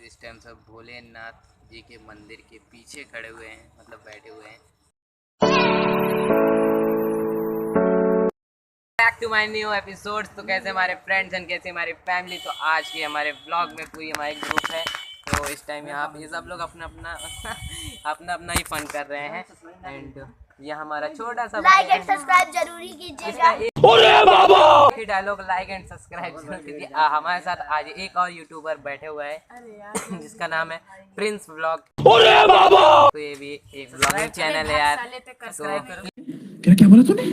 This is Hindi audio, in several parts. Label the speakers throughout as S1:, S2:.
S1: इस टाइम सब भोलेनाथ जी के मंदिर के पीछे खड़े हुए हैं, मतलब बैठे हुए हैं। Back to my new episode. तो कैसे हमारे फ्रेंड्स एंड कैसे हमारी फैमिली। तो आज के हमारे ब्लॉग में पूरी हमारी ग्रुप है। तो इस टाइम यहाँ पे सब लोग अपना अपना अपना अपना ही फन कर रहे हैं। एंड ये हमारा छोटा सा
S2: लाइक एंड सब्सक्राइब जरूरी कीजिएगा।
S1: एक डायलॉग लाइक एंड सब्सक्राइब जरूर कीजिए। हमारे साथ आज एक और यूट्यूबर बैठे हुए हैं जिसका नाम है प्रिंस व्लॉग। तो ये भी एक व्लॉगिंग चैनल है यार। तो
S3: क्या बोला तूने?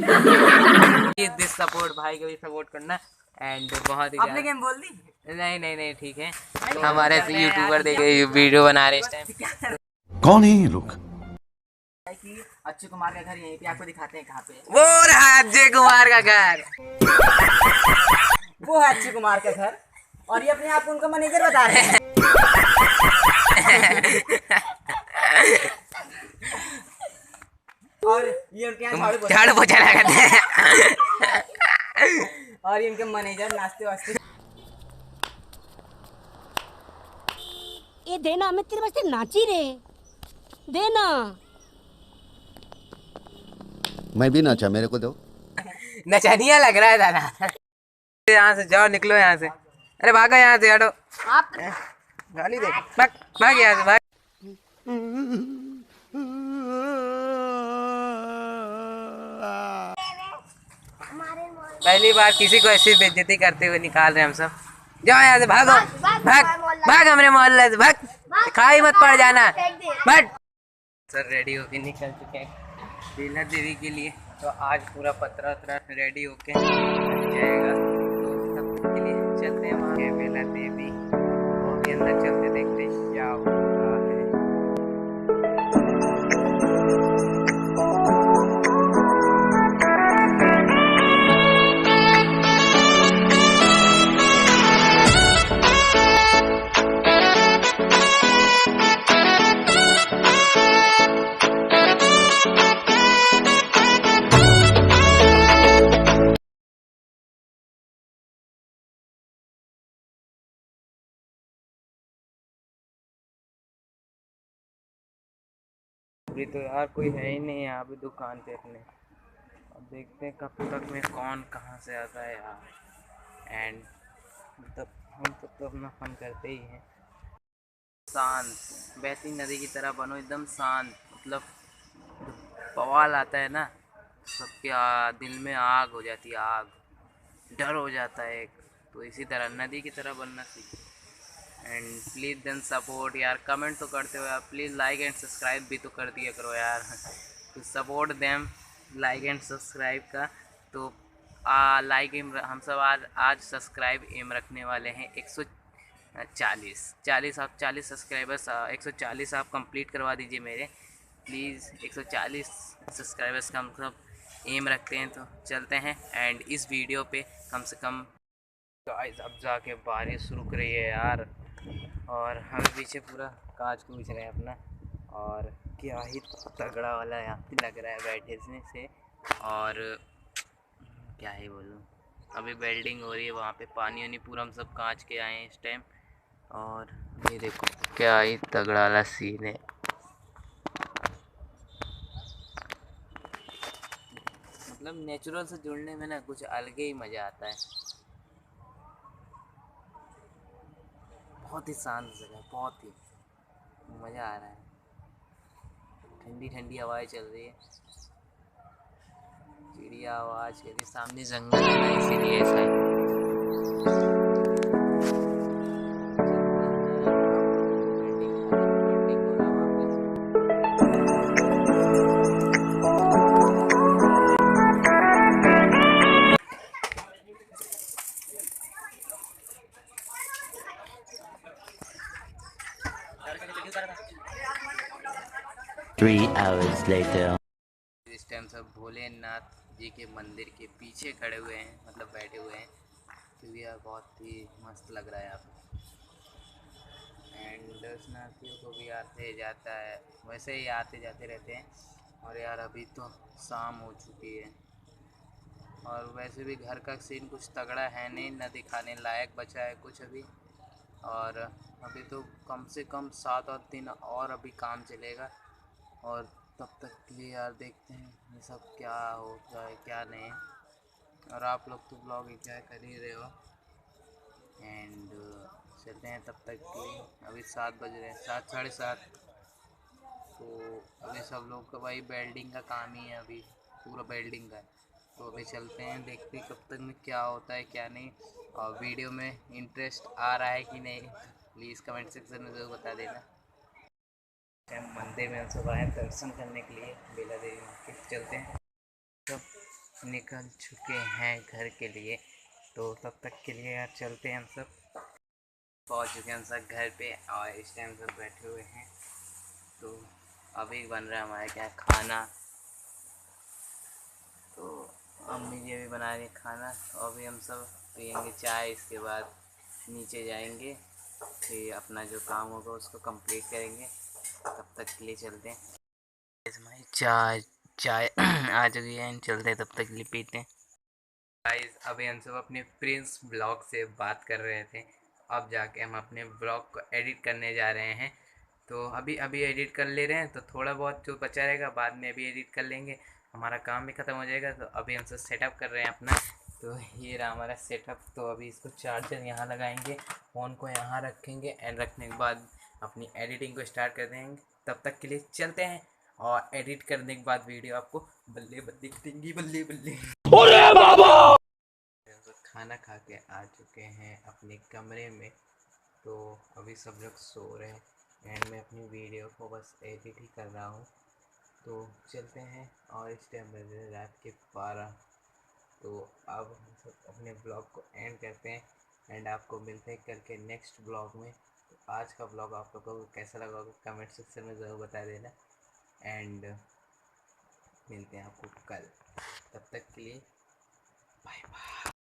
S1: दिस सपोर्ट, भाई को भी सपोर्ट करना। एंड बहुत ही आपने गेम बोल दी? नहीं नहीं नहीं, ठीक है। तो हमारे ऐसे यूट्यूबर देखे वीडियो बना रहे इस टाइम।
S3: कौन है ये लोग?
S4: अक्षय कुमार का घर यहीं पे आपको दिखाते हैं कहाँ पे।
S1: वो रहा अक्षय कुमार का घर।
S4: वो है अक्षय कुमार का घर और ये अपने आप को उनका मैनेजर बता रहे हैं। और ये उनके यहाँ
S1: झाड़ू पोछा लगाते हैं।
S4: और ये उनके मैनेजर नाचते वास्ते।
S2: ये देना मैं तेरे वास्ते नाची रे, देना।
S3: मैं भी नाचा, मेरे को दो।
S1: नचनिया लग रहा है दादा। यहाँ से जाओ, निकलो यहाँ से। अरे भागो यहाँ से, हटो।
S2: आप
S1: गाली दे, भाग भाग यहाँ से, भाग। पहली बार किसी को ऐसी बेइज्जती करते हुए निकाल रहे हम सब। जाओ यहाँ से, भागो भाग भाग हमरे मोहल्ले से, भाग। खाई मत पड़ जाना, बट सर रेडी होके निकल चुके हैं बेला देवी के लिए। तो आज पूरा पतरा वतरा रेडी होके जाएगा। तो सब के लिए चलते हैं वहाँ बेला देवी। वो भी अंदर चलते देखते क्या होता है। अभी तो यार कोई है ही नहीं यहाँ पे दुकान पे अपने। अब देखते हैं कब तक में कौन कहाँ से आता है यार। एंड मतलब हम तो अपना फन करते ही हैं। शांत बहती नदी की तरह बनो, एकदम शांत। मतलब बवाल आता है ना, सबके दिल में आग हो जाती है, आग, डर हो जाता है एक। तो इसी तरह नदी की तरह बनना सीखो। एंड प्लीज़ देन सपोर्ट यार। कमेंट तो करते हो यार, प्लीज़ लाइक एंड सब्सक्राइब भी तो कर दिया करो यार। तो support them, like and subscribe का। तो लाइक एम हम सब आज सब्सक्राइब एम रखने वाले हैं 140। आप 40 सब्सक्राइबर्स, 140 आप कंप्लीट करवा दीजिए मेरे प्लीज़। 140 सब्सक्राइबर्स का हम सब एम रखते हैं। तो चलते हैं एंड इस वीडियो पे कम से कम गाइस अब जाके बारिश रुक रही है यार। और हमें पीछे पूरा कांच कूच रहे हैं अपना। और क्या ही तगड़ा वाला यहाँ पे लग रहा है बैठने से। और क्या ही बोलूँ, अभी वेल्डिंग हो रही है वहाँ पे। पानी वानी पूरा हम सब कांच के आए हैं इस टाइम। और ये देखो क्या ही तगड़ा वाला सीन है। मतलब नेचुरल से जुड़ने में ना कुछ अलग ही मज़ा आता है। बहुत ही शांत जगह, बहुत ही मज़ा आ रहा है। ठंडी ठंडी हवाएं चल रही है, चिड़िया आवाज़ कर रही, सामने जंगल है ना, इसीलिए ऐसा है।
S5: Three hours later.
S1: इस टाइम सब भोलेनाथ जी के मंदिर के पीछे खड़े हुए हैं, मतलब बैठे हुए हैं। क्योंकि यार बहुत ही मस्त लग रहा है यहाँ पे। एंड दर्शनार्थियों को भी आते जाता है, वैसे ही आते जाते रहते हैं। और यार अभी तो शाम हो चुकी है और वैसे भी घर का सीन कुछ तगड़ा है नहीं, ना दिखाने लायक बचा है कुछ अभी। और अभी तो कम से कम 7 दिन और अभी काम चलेगा। और तब तक के लिए यार देखते हैं ये सब क्या होता है क्या नहीं। और आप लोग तो ब्लॉग एंजॉय कर ही रहे हो। एंड चलते हैं तब तक के लिए। अभी 7 बज रहे हैं, 7 साढ़े 7। तो अभी सब लोग का भाई वेल्डिंग का काम ही है, अभी पूरा वेल्डिंग का है। तो अभी चलते हैं, देखते हैं कब तक में क्या होता है क्या नहीं। और वीडियो में इंटरेस्ट आ रहा है कि नहीं प्लीज़ कमेंट सेक्शन में ज़रूर बता देना। हम मंदिर में हम सब आए दर्शन करने के लिए, बेला देवी मार्केट चलते हैं। सब निकल चुके हैं घर के लिए, तो तब तक के लिए यार चलते हैं। हम सब पहुंच चुके हैं हम सब घर पे और इस टाइम सब बैठे हुए हैं। तो अभी बन रहा है हमारे क्या खाना। तो अम्मी जी अभी बना रही खाना। तो अभी हम सब पियेंगे चाय, इसके बाद नीचे जाएंगे, फिर अपना जो काम होगा उसको कंप्लीट करेंगे। तब तक के लिए चलते हैं। हमारी चाय चाय आ चुकी है, चलते हैं तब तक के लिए पीते हैं। गाइस अभी हम सब अपने प्रिंस ब्लॉग से बात कर रहे थे, अब जाके हम अपने ब्लॉग को एडिट करने जा रहे हैं। तो अभी अभी एडिट कर ले रहे हैं, तो थोड़ा बहुत जो बचा रहेगा बाद में अभी एडिट कर लेंगे, हमारा काम भी ख़त्म हो जाएगा। तो अभी हम सब सेटअप कर रहे हैं अपना। तो ये रहा हमारा सेटअप। तो अभी इसको चार्जर यहाँ लगाएंगे, फ़ोन को यहाँ रखेंगे एंड रखने के बाद अपनी एडिटिंग को स्टार्ट कर देंगे। तब तक के लिए चलते हैं, और एडिट करने के बाद वीडियो आपको बल्ले बल्ले दिखेंगी, बल्ले बल्ले। तो खाना खा के आ चुके हैं अपने कमरे में। तो अभी सब लोग सो रहे हैं एंड मैं अपनी वीडियो को बस एडिट ही कर रहा हूँ। तो चलते हैं, और इस टाइम बज रहे रात के 12। तो अब हम सब अपने ब्लॉग को एंड करते हैं एंड आपको मिलते हैं कल के नेक्स्ट ब्लॉग में। तो आज का ब्लॉग आप लोगों को कैसा लगा होगा कमेंट सेक्शन में ज़रूर बता देना। एंड मिलते हैं आपको कल, तब तक के लिए बाय बाय।